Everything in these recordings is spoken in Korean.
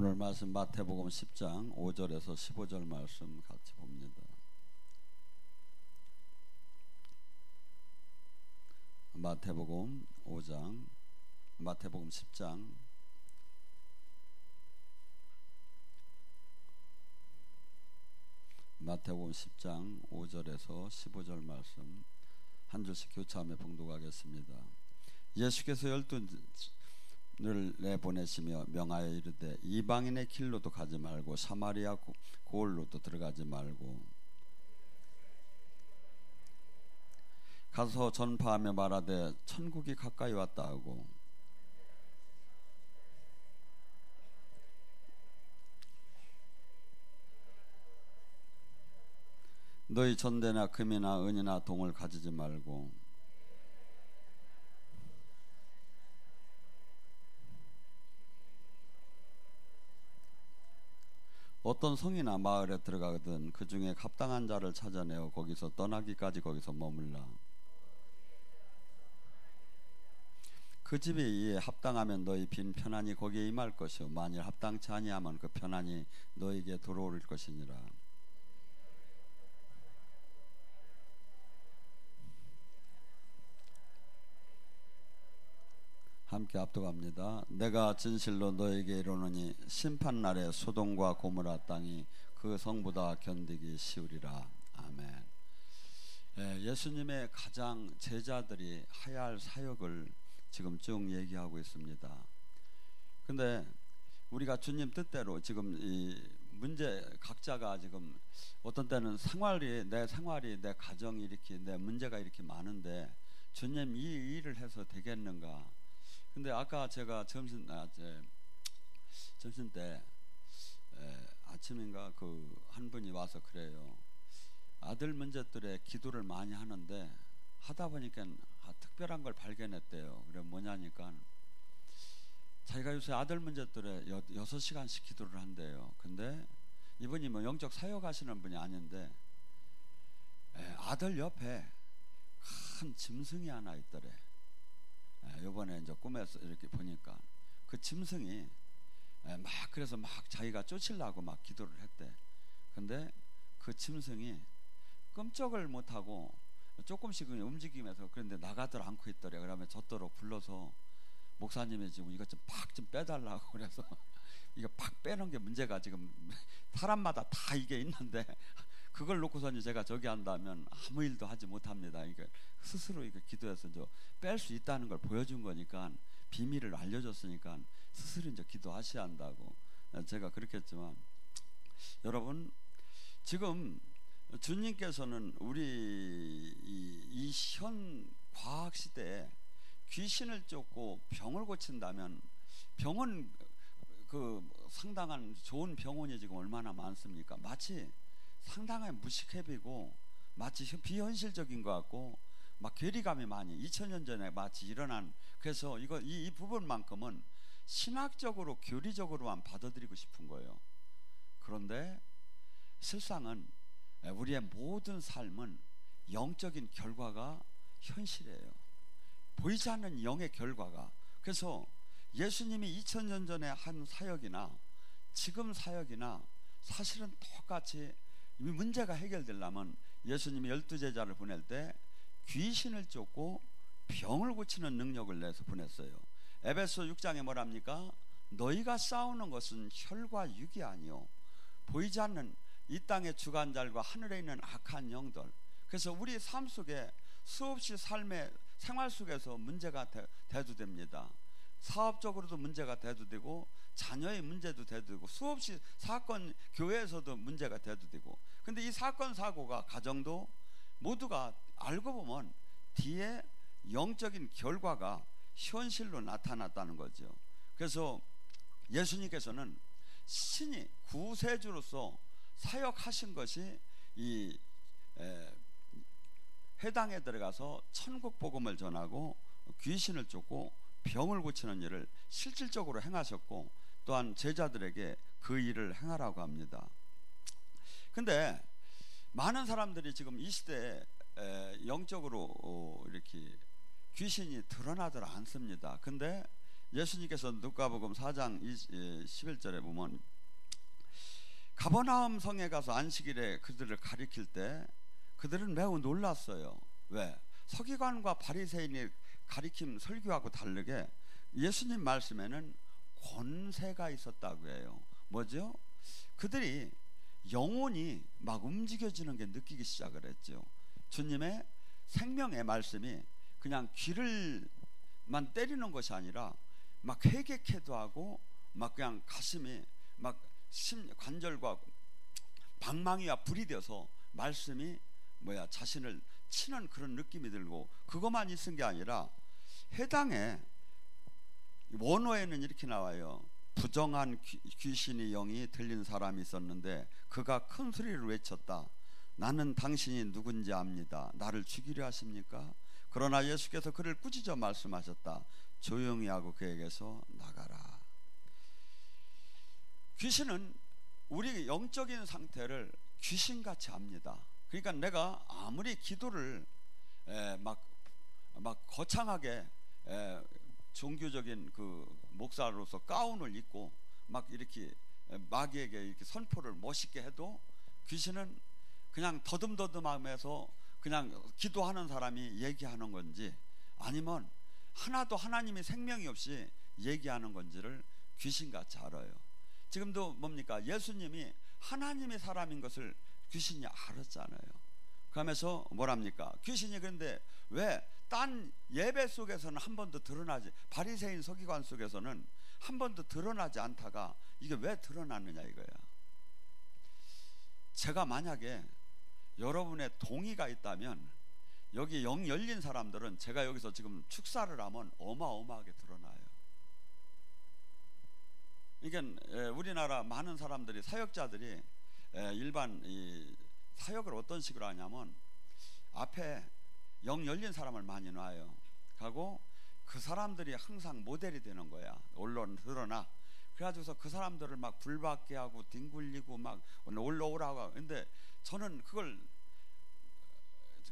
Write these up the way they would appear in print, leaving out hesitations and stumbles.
오늘 말씀 마태복음 10장 5절에서 15절 말씀 같이 봅니다. 마태복음 10장 5절에서 15절 말씀 한 줄씩 교차하며 봉독하겠습니다. 예수께서 12를 내보내시며 명하여 이르되 이방인의 길로도 가지 말고 사마리아 고을로도 들어가지 말고 가서 전파하며 말하되 천국이 가까이 왔다 하고 너희 전대나 금이나 은이나 동을 가지지 말고 어떤 성이나 마을에 들어가거든 그 중에 합당한 자를 찾아내어 거기서 떠나기까지 거기서 머물라. 그 집이 이에 합당하면 너희 빈 편안이 거기에 임할 것이요 만일 합당치 아니하면 그 편안이 너희에게 들어올 것이니라. 함께 압도합니다. 내가 진실로 너에게 이르노니 심판날에 소돔과 고모라 땅이 그 성보다 견디기 쉬우리라. 아멘. 예수님의 가장 제자들이 해야 할 사역을 지금 쭉 얘기하고 있습니다. 근데 우리가 주님 뜻대로 지금 이 문제 각자가 지금 어떤 때는 내 생활이 내 가정이 이렇게 내 문제가 이렇게 많은데 주님 이 일을 해서 되겠는가? 근데 아까 제가 점심 때 아침인가 그 한 분이 와서 그래요. 아들 문제 때문에 기도를 많이 하는데 하다 보니까 특별한 걸 발견했대요. 그래 뭐냐니까 자기가 요새 아들 문제 때문에 6시간씩 기도를 한대요. 근데 이분이 뭐 영적 사역하시는 분이 아닌데 아들 옆에 큰 짐승이 하나 있더래. 요번에 이제 꿈에서 이렇게 보니까 그 짐승이 그래서 자기가 쫓으려고 막 기도를 했대. 근데 그 짐승이 끔찍을 못하고 조금씩 움직이면서 그런데 나가들 않고 있더래. 그러면 저더러 불러서 목사님이 지금 이것 좀 팍 빼달라고 그래서 이거 팍 빼는 게 문제가 지금 사람마다 다 이게 있는데 그걸 놓고서는 제가 저기 한다면 아무 일도 하지 못합니다. 이게 스스로 이거 기도해서 뺄 수 있다는 걸 보여준 거니까 비밀을 알려줬으니까 스스로 이제 기도하셔야 한다고 제가 그렇게 했지만 여러분 지금 주님께서는 우리 이 현 과학 시대에 귀신을 쫓고 병을 고친다면 병은 그 상당한 좋은 병원이 지금 얼마나 많습니까? 마치 상당한 무식해비고 마치 비현실적인 것 같고 막 괴리감이 많이 2000년 전에 마치 일어난 그래서 이 부분만큼은 신학적으로 교리적으로만 받아들이고 싶은 거예요. 그런데 실상은 우리의 모든 삶은 영적인 결과가 현실이에요. 보이지 않는 영의 결과가. 그래서 예수님이 2000년 전에 한 사역이나 지금 사역이나 사실은 똑같이 이 문제가 해결되려면 예수님이 12제자를 보낼 때 귀신을 쫓고 병을 고치는 능력을 내서 보냈어요. 에베소 6장에 뭐랍니까? 너희가 싸우는 것은 혈과 육이 아니요 보이지 않는 이 땅의 주관자들과 하늘에 있는 악한 영들. 그래서 우리 삶 속에 수없이 삶의 생활 속에서 문제가 대두됩니다. 사업적으로도 문제가 대두되고 자녀의 문제도 대두되고 수없이 사건 교회에서도 문제가 대두되고 근데 이 사건 사고가 가정도 모두가 알고 보면 뒤에 영적인 결과가 현실로 나타났다는 거죠. 그래서 예수님께서는 신이 구세주로서 사역하신 것이 이 회당에 들어가서 천국 복음을 전하고 귀신을 쫓고 병을 고치는 일을 실질적으로 행하셨고 또한 제자들에게 그 일을 행하라고 합니다. 근데 많은 사람들이 지금 이 시대에 영적으로 이렇게 귀신이 드러나질 않습니다. 근데 예수님께서 누가복음 4장 11절에 보면 가버나움 성에 가서 안식일에 그들을 가리킬 때 그들은 매우 놀랐어요. 왜? 서기관과 바리새인의 가리킴 설교하고 다르게 예수님 말씀에는 권세가 있었다고 해요. 뭐죠? 그들이 영혼이 막 움직여지는 게 느끼기 시작을 했죠. 주님의 생명의 말씀이 그냥 귀를만 때리는 것이 아니라 막 회개케도 하고 막 그냥 가슴이 막 관절과 방망이와 불이 되어서 말씀이 자신을 치는 그런 느낌이 들고, 그것만 있은 게 아니라 해당에 원어에는 이렇게 나와요. 부정한 귀신의 영이 들린 사람이 있었는데 그가 큰 소리를 외쳤다. 나는 당신이 누군지 압니다. 나를 죽이려 하십니까? 그러나 예수께서 그를 꾸짖어 말씀하셨다. 조용히 하고 그에게서 나가라. 귀신은 우리 영적인 상태를 귀신같이 압니다. 그러니까 내가 아무리 기도를 막 거창하게 종교적인 그 목사로서 가운을 입고 막 이렇게 마귀에게 이렇게 선포를 멋있게 해도 귀신은 그냥 더듬더듬하면서 그냥 기도하는 사람이 얘기하는 건지 아니면 하나도 하나님의 생명이 없이 얘기하는 건지를 귀신같이 알아요. 지금도 뭡니까? 예수님이 하나님의 사람인 것을 귀신이 알았잖아요. 그러면서 뭐랍니까? 귀신이 그런데 왜 딴 예배 속에서는 한 번도 드러나지, 바리새인 서기관 속에서는 한 번도 드러나지 않다가 이게 왜 드러났느냐 이거야. 제가 만약에 여러분의 동의가 있다면 여기 영 열린 사람들은 제가 여기서 지금 축사를 하면 어마어마하게 드러나요. 그러니까 우리나라 많은 사람들이, 사역자들이 일반 이 사역을 어떤 식으로 하냐면 앞에 영 열린 사람을 많이 놔요. 하고 그 사람들이 항상 모델이 되는 거야. 언론 드러나. 그래가지고서 그 사람들을 막 불받게 하고 뒹굴리고 막 올라오라고 하고. 근데 저는 그걸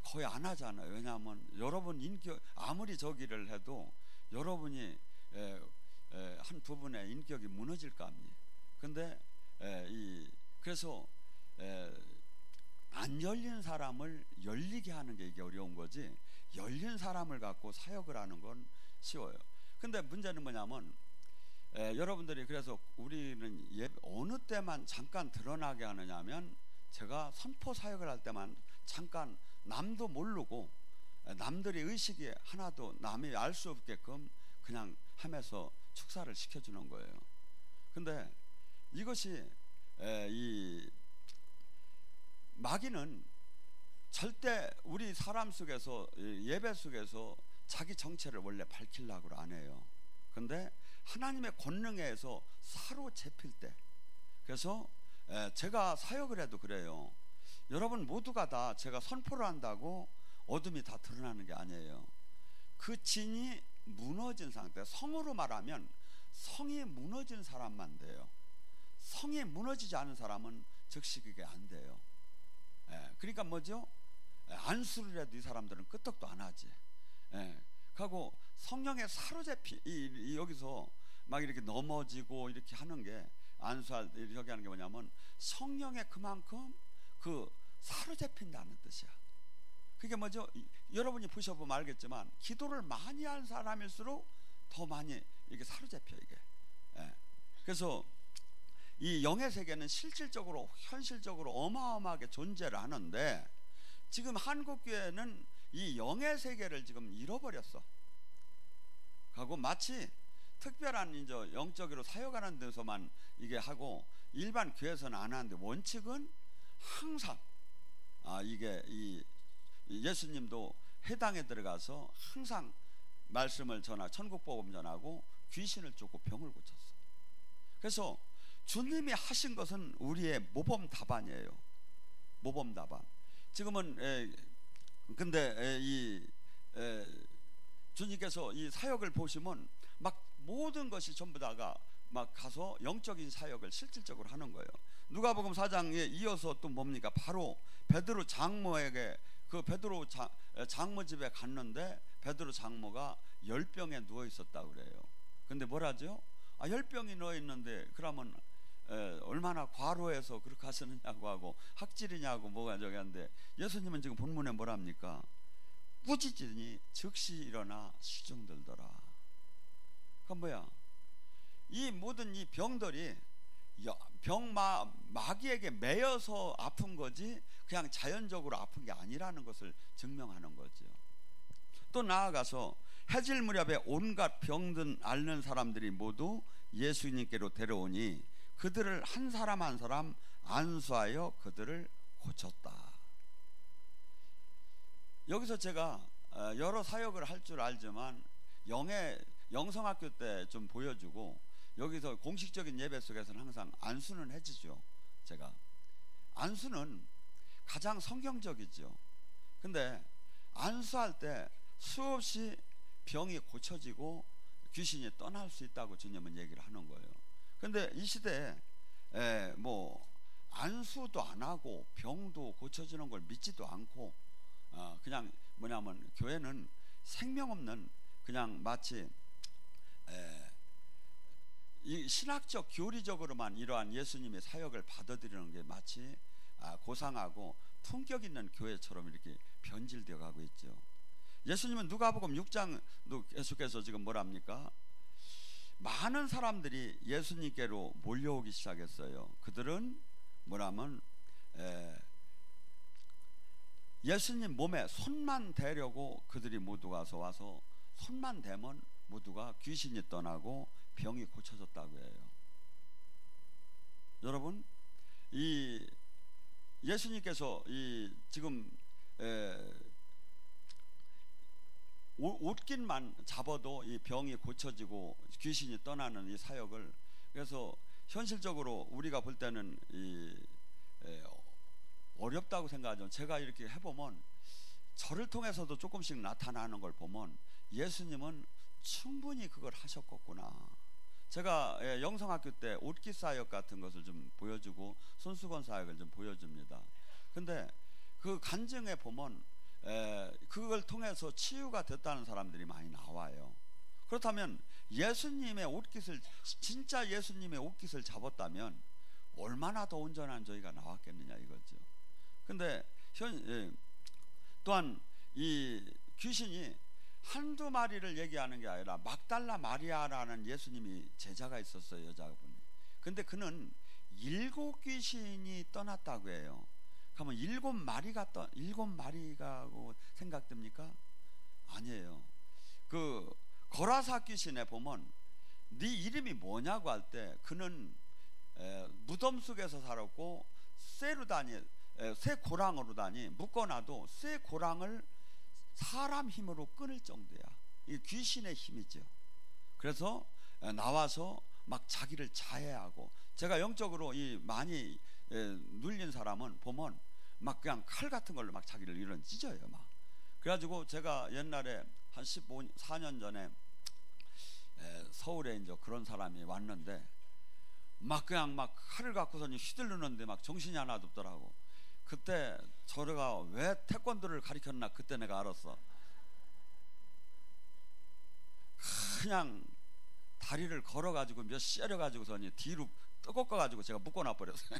거의 안 하잖아요. 왜냐하면 여러분 인격 아무리 저기를 해도 여러분이 한 부분의 인격이 무너질까 합니다. 근데 그래서 안 열린 사람을 열리게 하는 게 이게 어려운 거지, 열린 사람을 갖고 사역을 하는 건 쉬워요. 근데 문제는 뭐냐면 여러분들이 그래서 우리는 어느 때만 잠깐 드러나게 하느냐면 제가 선포 사역을 할 때만 잠깐 남도 모르고 남들의 의식이 하나도 남이 알 수 없게끔 그냥 하면서 축사를 시켜주는 거예요. 근데 이것이 이 마귀는 절대 우리 사람 속에서 예배 속에서 자기 정체를 원래 밝히려고 안 해요. 근데 하나님의 권능에 의해서 사로잡힐 때, 그래서 제가 사역을 해도 그래요. 여러분 모두가 다 제가 선포를 한다고 어둠이 다 드러나는 게 아니에요. 그 진이 무너진 상태, 성으로 말하면 성이 무너진 사람만 돼요. 성이 무너지지 않은 사람은 즉시 그게 안 돼요. 그러니까 뭐죠? 안수를 해도 이 사람들은 끄떡도 안 하지. 하고 성령에 사로잡히 여기서 막 이렇게 넘어지고 이렇게 하는 게, 안수할 이렇게 하는 게 뭐냐면 성령에 그만큼 그 사로잡힌다는 뜻이야. 그게 뭐죠? 여러분이 보셔보면 알겠지만 기도를 많이 한 사람일수록 더 많이 이렇게 사로잡혀 이게. 그래서 이 영의 세계는 실질적으로 현실적으로 어마어마하게 존재를 하는데 지금 한국교회는 이 영의 세계를 지금 잃어버렸어. 하고 마치 특별한 이제 영적으로 사역하는 데서만 이게 하고 일반 교회에서는 안 하는데, 원칙은 항상 이게 이 예수님도 해당에 들어가서 항상 말씀을 전하고 천국 복음 전하고 귀신을 쫓고 병을 고쳤어. 그래서 주님이 하신 것은 우리의 모범 답안이에요. 모범 답안. 지금은 근데 주님께서 이 사역을 보시면 막 모든 것이 전부 다가 막 가서 영적인 사역을 실질적으로 하는 거예요. 누가복음 4장에 이어서 또 뭡니까? 바로 베드로 장모에게, 그 베드로 장모 집에 갔는데 베드로 장모가 열병에 누워 있었다고 그래요. 근데 뭐라죠? 10병이 누워 있는데 그러면 얼마나 과로해서 그렇게 하시느냐고 하고 학질이냐고 뭐가 저기 한데, 예수님은 지금 본문에 뭐랍니까? 꾸짖으니 즉시 일어나 시중들더라. 그건 뭐야? 이 모든 이 병들이 마귀에게 매여서 아픈 거지 그냥 자연적으로 아픈 게 아니라는 것을 증명하는 거죠. 또 나아가서 해질 무렵에 온갖 병든 앓는 사람들이 모두 예수님께로 데려오니 그들을 한 사람 한 사람 안수하여 그들을 고쳤다. 여기서 제가 여러 사역을 할 줄 알지만 영성학교 때 좀 보여주고, 여기서 공식적인 예배 속에서는 항상 안수는 해주죠. 제가 안수는 가장 성경적이죠. 근데 안수할 때 수없이 병이 고쳐지고 귀신이 떠날 수 있다고 주님은 얘기를 하는 거예요. 근데 이 시대에 뭐 안수도 안 하고 병도 고쳐지는 걸 믿지도 않고 그냥 뭐냐면 교회는 생명 없는, 그냥 마치 이 신학적 교리적으로만 이러한 예수님의 사역을 받아들이는 게 마치 고상하고 품격 있는 교회처럼 이렇게 변질되어 가고 있죠. 예수님은 누가복음 6장도 계속해서 지금 뭐랍니까? 많은 사람들이 예수님께로 몰려오기 시작했어요. 그들은 뭐라면 예수님 몸에 손만 대려고 그들이 모두가 와서 손만 대면 모두가 귀신이 떠나고 병이 고쳐졌다고 해요. 여러분, 이 예수님께서 이 지금 옷깃만 잡아도 이 병이 고쳐지고 귀신이 떠나는 이 사역을, 그래서 현실적으로 우리가 볼 때는 어렵다고 생각하죠. 제가 이렇게 해보면 저를 통해서도 조금씩 나타나는 걸 보면 예수님은 충분히 그걸 하셨겠구나. 제가 영성학교 때 옷깃 사역 같은 것을 좀 보여주고 손수건 사역을 좀 보여줍니다. 근데 그 간증에 보면 그걸 통해서 치유가 됐다는 사람들이 많이 나와요. 그렇다면 예수님의 옷깃을, 진짜 예수님의 옷깃을 잡았다면 얼마나 더 온전한 저희가 나왔겠느냐 이거죠. 근데 또한 이 귀신이 한두 마리를 얘기하는 게 아니라 막달라 마리아라는 예수님이 제자가 있었어요, 여자분이. 근데 그는 7 귀신이 떠났다고 해요. 그러면 7 마리가고 생각됩니까? 아니에요. 그 거라사 귀신에 보면 네 이름이 뭐냐고 할 때 그는 무덤 속에서 살았고 쇠 고랑으로 다니 묶어놔도 쇠 고랑을 사람 힘으로 끊을 정도야. 이 귀신의 힘이죠. 그래서 나와서 막 자기를 자해하고, 제가 영적으로 이 많이 눌린 사람은 보면 막 그냥 칼 같은 걸로 막 자기를 이런 찢어요 막. 그래가지고 제가 옛날에 한 14년 전에 서울에 이제 그런 사람이 왔는데 막 그냥 막 칼을 갖고서 휘둘르는데 막 정신이 하나도 없더라고. 그때 저가 왜 태권도를 가르쳤나 그때 내가 알았어. 그냥 다리를 걸어가지고 몇 씌려가지고서니 뒤로 떠꺾어가지고 제가 묶어놔 버렸어요.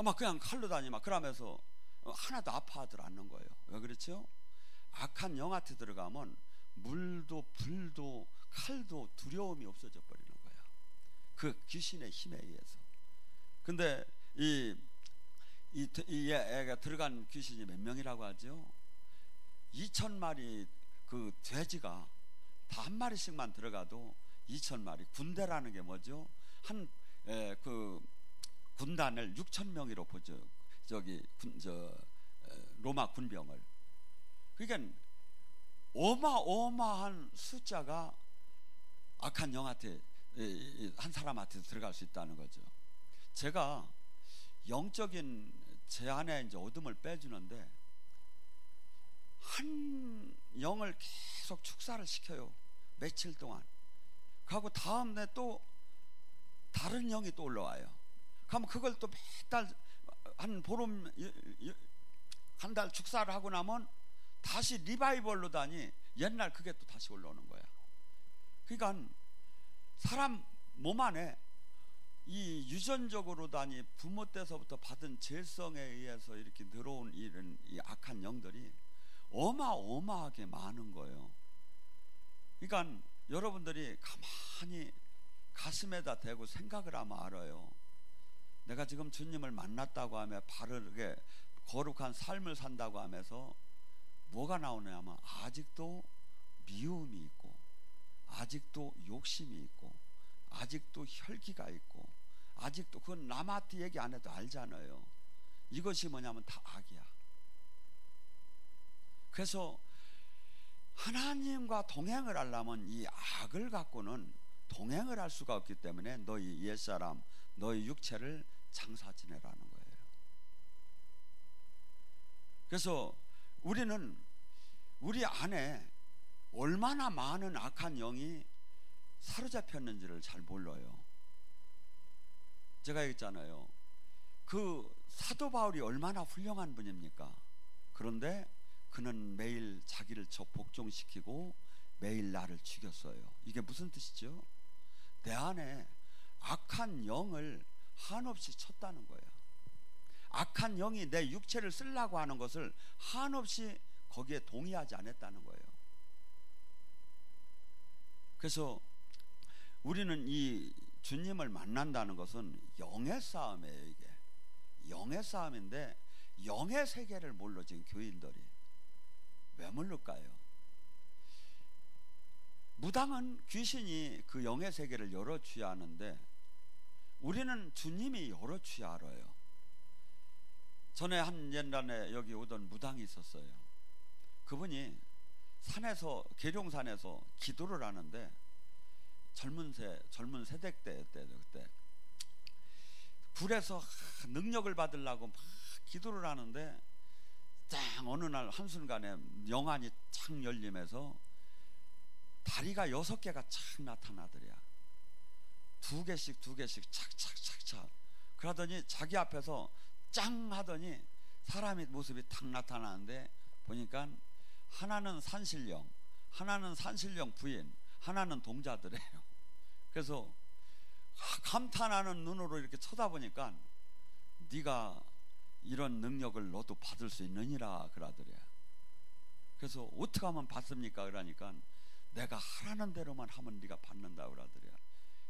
막 그냥 칼로 다니 막 그러면서 하나도 아파하들 않는 거예요. 왜 그렇죠? 악한 영한테 들어가면 물도 불도 칼도 두려움이 없어져 버리는 거야. 그 귀신의 힘에 의해서. 근데 이 애가 들어간 귀신이 몇 명이라고 하죠? 2,000마리 그 돼지가 다 한 마리씩만 들어가도 2,000마리. 군대라는 게 뭐죠? 그 군단을 6,000명으로 보죠. 로마 군병을. 그러니까 어마어마한 숫자가 악한 영한테, 한 사람한테 들어갈 수 있다는 거죠. 제가 영적인 제 안에 이제 어둠을 빼주는데 한 영을 계속 축사를 시켜요. 며칠 동안. 그리고 다음에 또 다른 영이 또 올라와요. 그럼 그걸 또 매달 한 보름 한 달 축사를 하고 나면 다시 리바이벌로 다니 옛날 그게 또 다시 올라오는 거야. 그러니까 사람 몸 안에 이 유전적으로다니 부모 때서부터 받은 죄성에 의해서 이렇게 들어온 이런 이 악한 영들이 어마어마하게 많은 거예요. 그러니까 여러분들이 가만히 가슴에다 대고 생각을 하면 알아요. 내가 지금 주님을 만났다고 하며 바르게 거룩한 삶을 산다고 하면서 뭐가 나오냐면 아직도 미움이 있고, 아직도 욕심이 있고, 아직도 혈기가 있고, 아직도 그건 남한테 얘기 안 해도 알잖아요. 이것이 뭐냐면 다 악이야. 그래서 하나님과 동행을 하려면 이 악을 갖고는 동행을 할 수가 없기 때문에 너희 옛사람, 너희 육체를 장사 지내라는 거예요. 그래서 우리는 우리 안에 얼마나 많은 악한 영이 사로잡혔는지를 잘 몰라요. 제가 얘기했잖아요. 그 사도 바울이 얼마나 훌륭한 분입니까? 그런데 그는 매일 자기를 복종시키고 매일 나를 죽였어요. 이게 무슨 뜻이죠? 내 안에 악한 영을 한없이 쳤다는 거예요. 악한 영이 내 육체를 쓰려고 하는 것을 한없이 거기에 동의하지 않았다는 거예요. 그래서 우리는 이 주님을 만난다는 것은 영의 싸움이에요. 이게 영의 싸움인데 영의 세계를 몰라 지금 교인들이 왜 모를까요? 무당은 귀신이 그 영의 세계를 열어줘야 하는데 우리는 주님이 열어줘야 알아요. 전에 한 옛날에 여기 오던 무당이 있었어요. 그분이 산에서 계룡산에서 기도를 하는데 젊은 세대 때 그때 굴에서 능력을 받으려고 막 기도를 하는데 딱 어느 날 한순간에 영안이 착 열리면서 다리가 6개가 착 나타나더랴. 2개씩 착착착착. 그러더니 자기 앞에서 짱 하더니 사람의 모습이 탁 나타나는데 보니까 하나는 산신령, 하나는 산신령 부인, 하나는 동자들이에요. 그래서 감탄하는 눈으로 이렇게 쳐다보니까 네가 이런 능력을 너도 받을 수 있느니라 그러더래. 그래서 어떻게 하면 받습니까? 그러니까 내가 하라는 대로만 하면 네가 받는다 그러더래.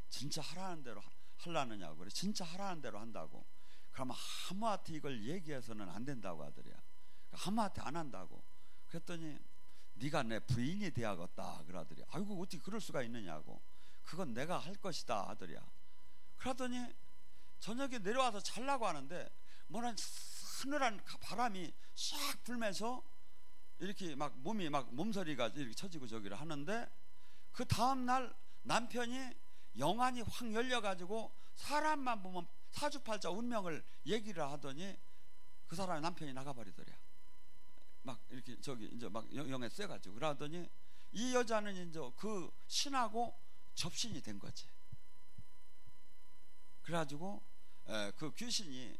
진짜 하라는 대로 하려느냐고. 그래. 진짜 하라는 대로 한다고. 그러면 아무한테 이걸 얘기해서는 안 된다고 하더래. 아무한테 안 한다고. 그랬더니 네가 내 부인이 되야겠다 그러더래. 아이고 어떻게 그럴 수가 있느냐고. 그건 내가 할 것이다 하더래. 그러더니 저녁에 내려와서 자려고 하는데 뭐란 서늘한 바람이 싹 불면서 이렇게 막 몸이 막 몸서리가 이렇게 처지고 저기를 하는데 그 다음날 남편이 영안이 확 열려가지고 사람만 보면 사주팔자 운명을 얘기를 하더니 그 사람의 남편이 나가버리더래. 막 이렇게 저기 이제 막 영에 쎄가지고 그러더니 이 여자는 이제 그 신하고 접신이 된 거지. 그래가지고 그 귀신이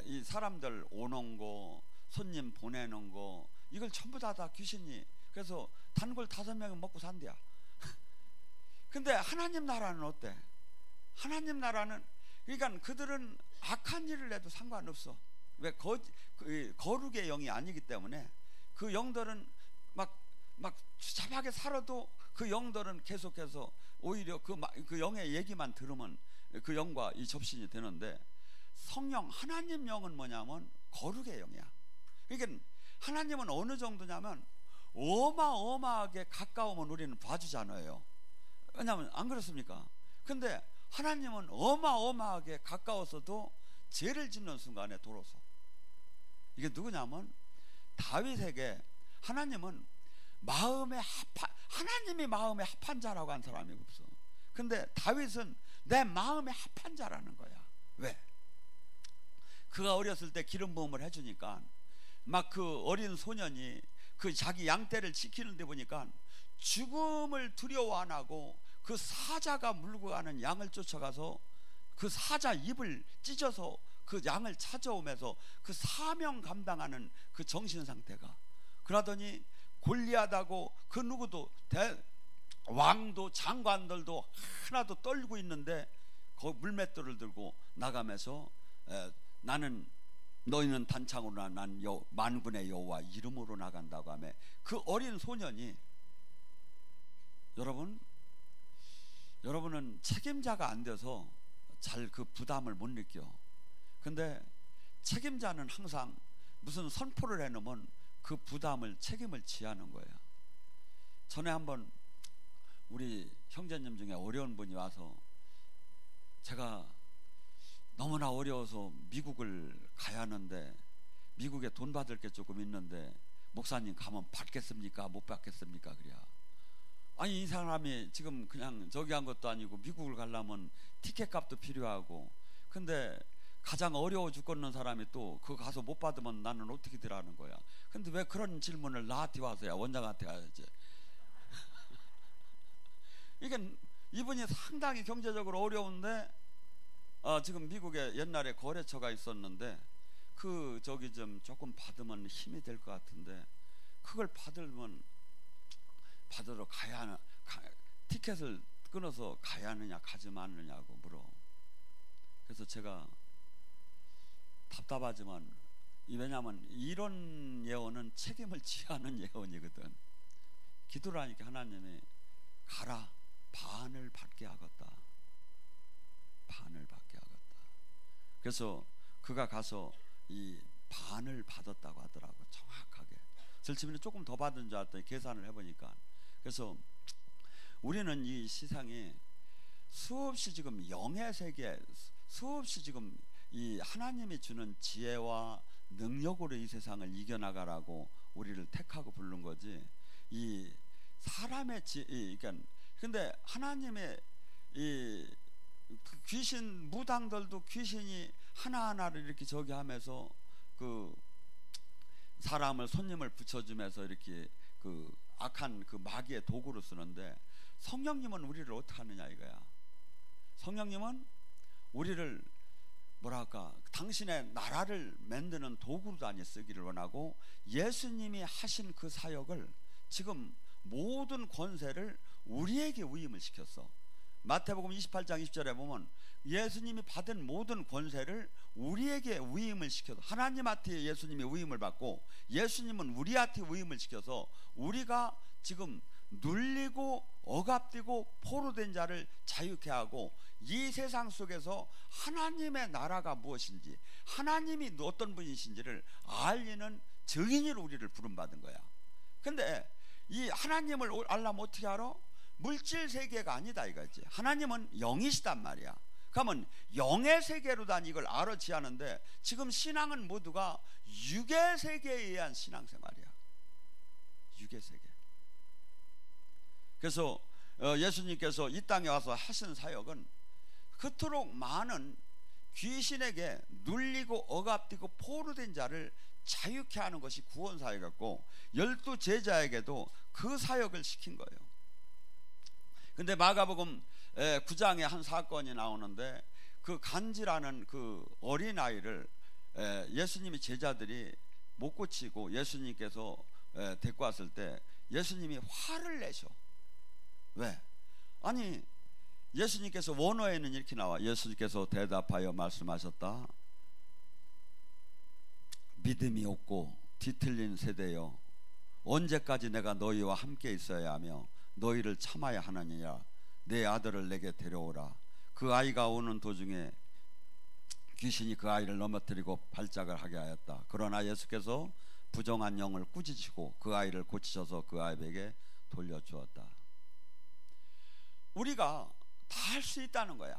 이 사람들 오는 거, 손님 보내는 거 이걸 전부 다 귀신이. 그래서 단골 5명이 먹고 산대야. 근데 하나님 나라는 어때? 하나님 나라는 그러니까 그들은 악한 일을 해도 상관없어. 왜 거룩의 영이 아니기 때문에 그 영들은 막 추잡하게 살아도 그 영들은 계속해서 오히려 그 영의 얘기만 들으면 그 영과 이 접신이 되는데 성령 하나님 영은 뭐냐면 거룩의 영이야. 그러니까 하나님은 어느 정도냐면 어마어마하게 가까우면 우리는 봐주잖아요. 왜냐하면 안 그렇습니까? 근데 하나님은 어마어마하게 가까워서도 죄를 짓는 순간에 도로서. 이게 누구냐면 다윗에게 하나님은 하나님이 마음에 합한 자라고 한 사람이 없어. 근데 다윗은 내 마음에 합한 자라는 거야. 왜? 그가 어렸을 때 기름 부음을 해주니까 막 그 어린 소년이 그 자기 양떼를 지키는데 보니까 죽음을 두려워 안 하고 그 사자가 물고 가는 양을 쫓아가서 그 사자 입을 찢어서 그 양을 찾아오면서 그 사명 감당하는 그 정신 상태가. 그러더니 골리앗하고 그 누구도 왕도 장관들도 하나도 떨고 있는데 그 물맷돌을 들고 나가면서 나는 너희는 단창으로 난 만군의 여호와 이름으로 나간다고 하며 그 어린 소년이 여러분은 책임자가 안 돼서 잘 그 부담을 못 느껴. 근데 책임자는 항상 무슨 선포를 해놓으면 그 부담을 책임을 지하는 거예요. 전에 한번 우리 형제님 중에 어려운 분이 와서 제가 너무나 어려워서 미국을 가야 하는데 미국에 돈 받을 게 조금 있는데 목사님 가면 받겠습니까? 못 받겠습니까? 그래야 아니 이 사람이 지금 그냥 저기 한 것도 아니고 미국을 가려면 티켓 값도 필요하고 근데 가장 어려워 죽겠는 사람이 또 그거 가서 못 받으면 나는 어떻게 들어가는 거야. 근데 왜 그런 질문을 나한테 와서야 원장한테 가야지. 이게 이분이 상당히 경제적으로 어려운데 지금 미국에 옛날에 거래처가 있었는데 그 저기 좀 조금 받으면 힘이 될 것 같은데 그걸 받으러 가야 하나, 티켓을 끊어서 가야 하느냐 가지 말느냐고 물어. 그래서 제가 답답하지만 왜냐하면 이런 예언은 책임을 지하는 예언이거든. 기도를 하니까 하나님이 가라 반을 받게 하겠다. 반을 받게 하겠다. 그래서 그가 가서 이 반을 받았다고 하더라고. 정확하게. 절치면 조금 더 받은 줄 알았더니 계산을 해보니까. 그래서 우리는 이 세상에 수없이 지금 영의 세계, 수없이 지금 이 하나님이 주는 지혜와 능력으로 이 세상을 이겨나가라고 우리를 택하고 부른 거지. 이 사람의 그러니까 근데 하나님의 이 귀신 무당들도 귀신이 하나하나를 이렇게 저기 하면서 그 사람을 손님을 붙여주면서 이렇게 그 악한 그 마귀의 도구로 쓰는데 성령님은 우리를 어떻게 하느냐 이거야. 성령님은 우리를 뭐랄까 당신의 나라를 만드는 도구로 아니 쓰기를 원하고 예수님이 하신 그 사역을 지금 모든 권세를 우리에게 위임을 시켰어. 마태복음 28장 20절에 보면 예수님이 받은 모든 권세를 우리에게 위임을 시켜서 하나님한테 예수님이 위임을 받고 예수님은 우리한테 위임을 시켜서 우리가 지금 눌리고 억압되고 포로된 자를 자유케 하고 이 세상 속에서 하나님의 나라가 무엇인지 하나님이 어떤 분이신지를 알리는 증인으로 우리를 부름받은 거야. 근데 이 하나님을 알려면 어떻게 알아? 물질 세계가 아니다 이거지. 하나님은 영이시단 말이야. 그러면 영의 세계로 단 이걸 알아지 하는데 지금 신앙은 모두가 육의 세계에 의한 신앙생활이야. 육의 세계. 그래서 예수님께서 이 땅에 와서 하신 사역은 그토록 많은 귀신에게 눌리고 억압되고 포로된 자를 자유케 하는 것이 구원 사역이었고 12 제자에게도 그 사역을 시킨 거예요. 근데 마가복음 9장에 한 사건이 나오는데 그 간지라는 그 어린아이를 예수님이 제자들이 못 고치고 예수님께서 데리고 왔을 때 예수님이 화를 내셔. 왜? 아니 예수님께서 원어에는 이렇게 나와. 예수님께서 대답하여 말씀하셨다. 믿음이 없고 뒤틀린 세대여 언제까지 내가 너희와 함께 있어야 하며 너희를 참아야 하느니라. 내 아들을 내게 데려오라. 그 아이가 오는 도중에 귀신이 그 아이를 넘어뜨리고 발작을 하게 하였다. 그러나 예수께서 부정한 영을 꾸짖으시고 그 아이를 고치셔서 그 아이에게 돌려주었다. 우리가 다 할 수 있다는 거야.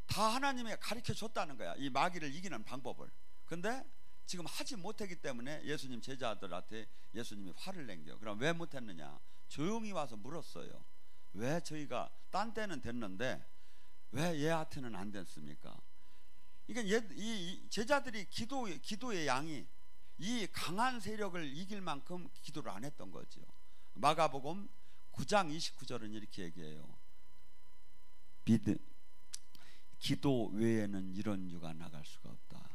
다 하나님이 가르쳐 줬다는 거야. 이 마귀를 이기는 방법을. 근데 지금 하지 못했기 때문에 예수님 제자들한테 예수님이 화를 낸겨. 그럼 왜 못했느냐? 조용히 와서 물었어요. 왜 저희가 딴 때는 됐는데 왜 얘한테는 안 됐습니까? 그러니까 이 제자들이 기도의 양이 이 강한 세력을 이길 만큼 기도를 안 했던 거죠. 마가복음 9장 29절은 이렇게 얘기해요. 기도 외에는 이런 유가 나갈 수가 없다.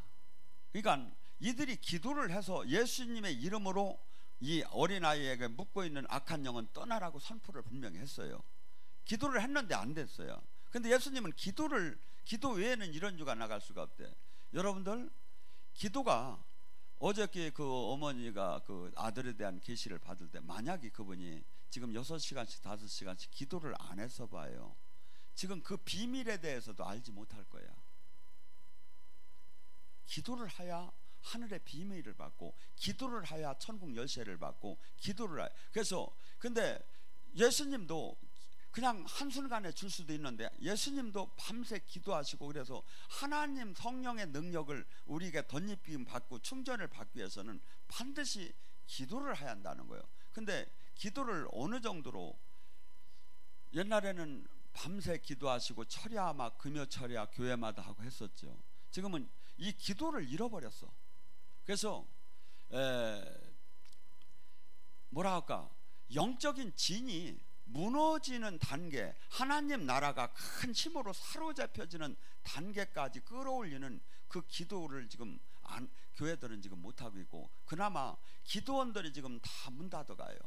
그러니까 이들이 기도를 해서 예수님의 이름으로 이 어린아이에게 묻고 있는 악한 영은 떠나라고 선포를 분명히 했어요. 기도를 했는데 안 됐어요. 근데 예수님은 기도 외에는 이런 유가 나갈 수가 없대. 여러분들, 기도가, 어저께 그 어머니가 그 아들에 대한 계시를 받을 때 만약에 그분이 지금 6시간씩 5시간씩 기도를 안 해서 봐요, 지금 그 비밀에 대해서도 알지 못할 거야. 기도를 하야 하늘의 비밀을 받고, 기도를 하야 천국 열쇠를 받고, 기도를 하야. 그래서 근데 예수님도 그냥 한순간에 줄 수도 있는데 예수님도 밤새 기도하시고, 그래서 하나님 성령의 능력을 우리에게 덧입힘 받고 충전을 받기 위해서는 반드시 기도를 해야 한다는 거예요. 근데 기도를 어느 정도로, 옛날에는 밤새 기도하시고 철야 막 금요 철야 교회마다 하고 했었죠. 지금은 이 기도를 잃어버렸어. 그래서 뭐라 할까, 영적인 진이 무너지는 단계, 하나님 나라가 큰 힘으로 사로잡혀지는 단계까지 끌어올리는 그 기도를 지금 교회들은 지금 못하고 있고, 그나마 기도원들이 지금 다 문 닫아가요.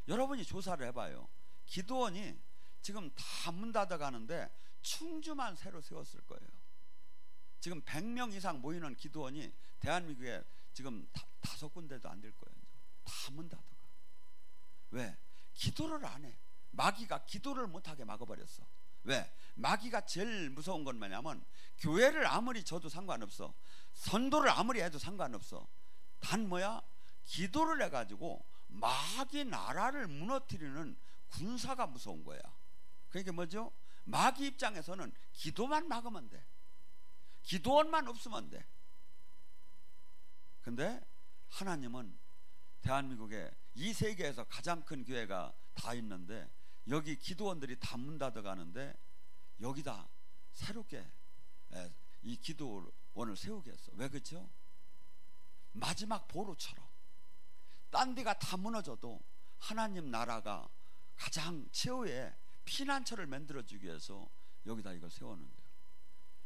여러분이 조사를 해봐요. 기도원이 지금 다 문 닫아가는데 충주만 새로 세웠을 거예요. 지금 100명 이상 모이는 기도원이 대한민국에 지금 5군데도 안 될 거예요. 다 문 닫아가. 왜? 기도를 안 해. 마귀가 기도를 못하게 막아버렸어. 왜? 마귀가 제일 무서운 건 뭐냐면, 교회를 아무리 줘도 상관없어, 선도를 아무리 해도 상관없어. 단 뭐야? 기도를 해가지고 마귀 나라를 무너뜨리는 군사가 무서운 거야. 그러니까 뭐죠? 마귀 입장에서는 기도만 막으면 돼. 기도원만 없으면 돼. 근데 하나님은 대한민국에 이 세계에서 가장 큰 교회가 다 있는데, 여기 기도원들이 다 문 닫아가는데 여기다 새롭게 이 기도원을 세우게 했어. 왜 그렇죠? 마지막 보루처럼 딴 데가 다 무너져도 하나님 나라가 가장 최후의 피난처를 만들어주기 위해서 여기다 이걸 세우는 거예요.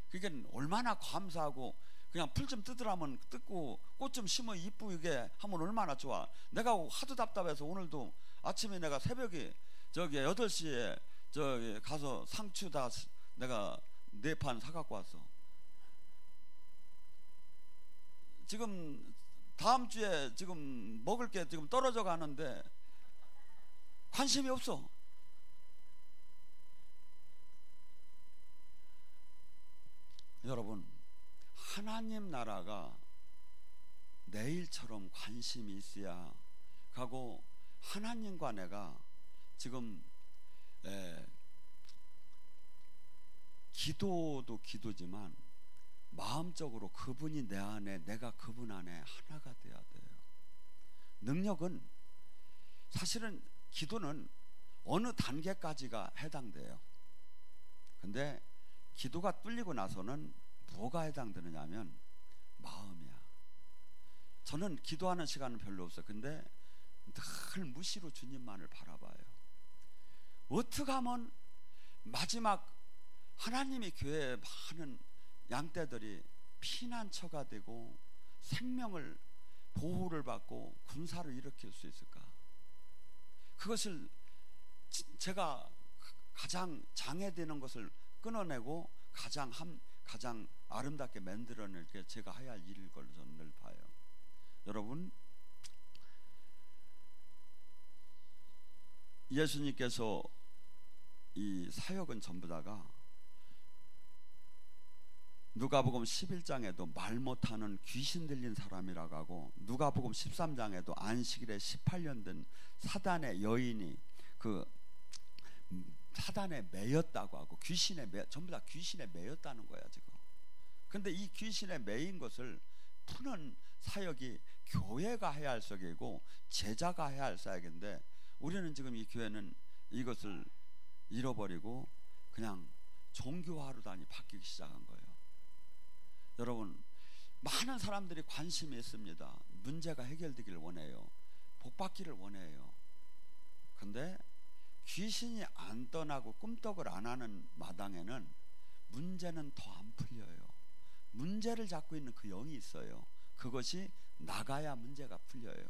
그러니까 얼마나 감사하고, 그냥 풀 좀 뜯으라면 뜯고 꽃 좀 심어 이쁘게 하면 얼마나 좋아. 내가 하도 답답해서 오늘도 아침에 내가 새벽에 저기 8시에 저기 가서 상추 다 내가 4판 사갖고 왔어. 지금 다음 주에 지금 먹을 게 지금 떨어져 가는데 관심이 없어. 여러분, 하나님 나라가 내일처럼 관심이 있어야 가고, 하나님과 내가 지금 기도도 기도지만 마음적으로 그분이 내 안에, 내가 그분 안에 하나가 돼야 돼요. 능력은, 사실은 기도는 어느 단계까지가 해당돼요. 근데 기도가 뚫리고 나서는 뭐가 해당되느냐 하면 마음이야. 저는 기도하는 시간은 별로 없어요. 근데 늘 무시로 주님만을 바라봐요. 어떻게 하면 마지막 하나님이 교회에 많은 양떼들이 피난처가 되고 생명을 보호를 받고 군사를 일으킬 수 있을까? 그것을 제가 가장 장애되는 것을 끊어내고 가장 아름답게 만들어낼 게 제가 해야 할 일일 걸로 저는 늘 봐요. 여러분, 예수님께서 이 사역은 전부 다가 누가복음 11장에도 말 못하는 귀신 들린 사람이라고 하고, 누가복음 13장에도 안식일에 18년 된 사단의 여인이 그 사단에 매였다고 하고, 전부 다 귀신에 매였다는 거야 지금. 근데 이 귀신에 매인 것을 푸는 사역이 교회가 해야 할 사역이고 제자가 해야 할 사역인데, 우리는 지금 이 교회는 이것을 잃어버리고 그냥 종교화로단이 바뀌기 시작한 거예요. 여러분, 많은 사람들이 관심이 있습니다. 문제가 해결되기를 원해요. 복받기를 원해요. 근데 귀신이 안 떠나고 꿈떡을 안 하는 마당에는 문제는 더 안 풀려요. 문제를 잡고 있는 그 영이 있어요. 그것이 나가야 문제가 풀려요.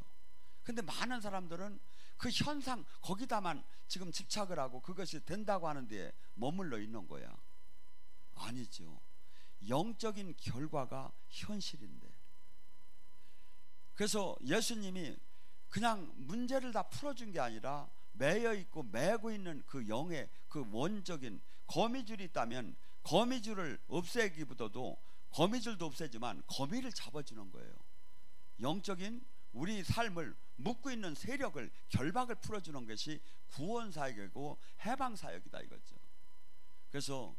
근데 많은 사람들은 그 현상 거기다만 지금 집착을 하고 그것이 된다고 하는 데에 머물러 있는 거야. 아니죠. 영적인 결과가 현실인데. 그래서 예수님이 그냥 문제를 다 풀어준 게 아니라 매여 있고 매고 있는 그 영의 그 원적인 거미줄이 있다면 거미줄을 없애기보다도 거미줄도 없애지만 거미를 잡아주는 거예요. 영적인 우리 삶을 묶고 있는 세력을 결박을 풀어주는 것이 구원사역이고 해방사역이다 이거죠. 그래서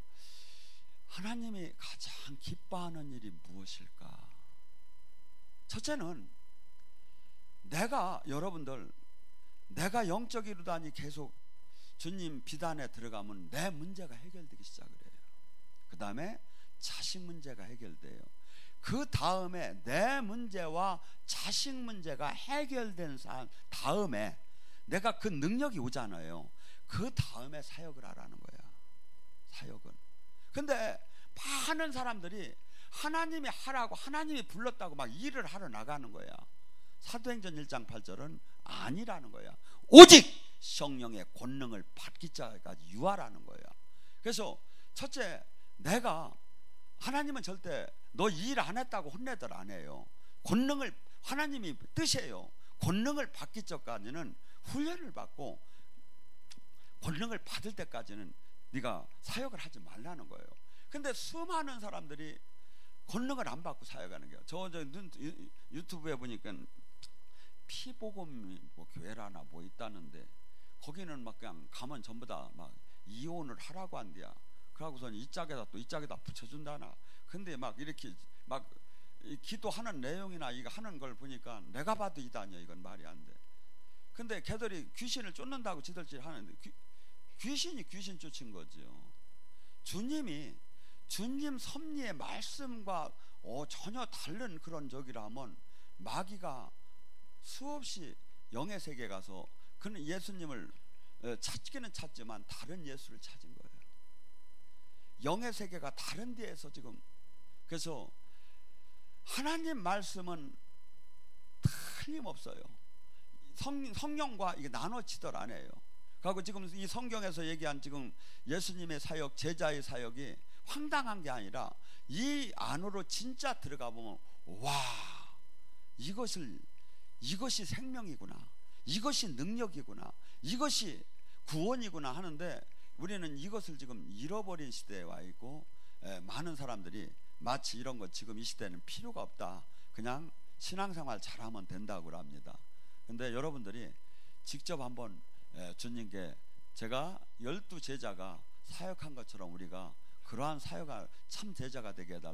하나님이 가장 기뻐하는 일이 무엇일까? 첫째는 내가 영적이로다니 계속 주님 비단에 들어가면 내 문제가 해결되기 시작을 해요. 그 다음에 자식 문제가 해결돼요. 그 다음에 내 문제와 자식 문제가 해결된 다음에 내가 그 능력이 오잖아요. 그 다음에 사역을 하라는 거야. 사역은. 근데 많은 사람들이 하나님이 하라고 하나님이 불렀다고 막 일을 하러 나가는 거야. 사도행전 1장 8절은 아니라는 거야. 오직 성령의 권능을 받기 전까지 유하라는 거야. 그래서 첫째, 내가 하나님은 절대 너 일 안 했다고 혼내들 안 해요. 권능을 하나님이 뜻이에요. 권능을 받기 전까지는 훈련을 받고 권능을 받을 때까지는 네가 사역을 하지 말라는 거예요. 근데 수많은 사람들이 권능을 안 받고 사역하는 거예요. 저 유튜브에 보니까 피복음 뭐 교회라나 뭐 있다는데 거기는 막 그냥 가면 전부 다 막 이혼을 하라고 한대야. 그러고선 이 짝에다 또 이 짝에다 붙여준다나. 근데 막 이렇게 막 기도하는 내용이나 이거 하는 걸 보니까 내가 봐도 이다녀. 이건 말이 안 돼. 근데 걔들이 귀신을 쫓는다고 지들질 하는데 귀신이 귀신 쫓은 거죠. 주님 섭리의 말씀과 전혀 다른 그런 적이라면 마귀가 수없이 영의 세계에 가서 그는 예수님을 찾기는 찾지만 다른 예수를 찾은 거예요. 영의 세계가 다른 데에서 지금. 그래서 하나님 말씀은 틀림없어요. 성령과 이게 나눠지들 안 해요. 그리고 지금 이 성경에서 얘기한 지금 예수님의 사역, 제자의 사역이 황당한 게 아니라 이 안으로 진짜 들어가 보면 와, 이것이 생명이구나, 이것이 능력이구나, 이것이 구원이구나 하는데 우리는 이것을 지금 잃어버린 시대에 와 있고 많은 사람들이 마치 이런 것 지금 이 시대는 필요가 없다, 그냥 신앙생활 잘하면 된다고 합니다. 근데 여러분들이 직접 한번 주님께 제가 12 제자가 사역한 것처럼 우리가 그러한 사역할 참 제자가 되게 해달라.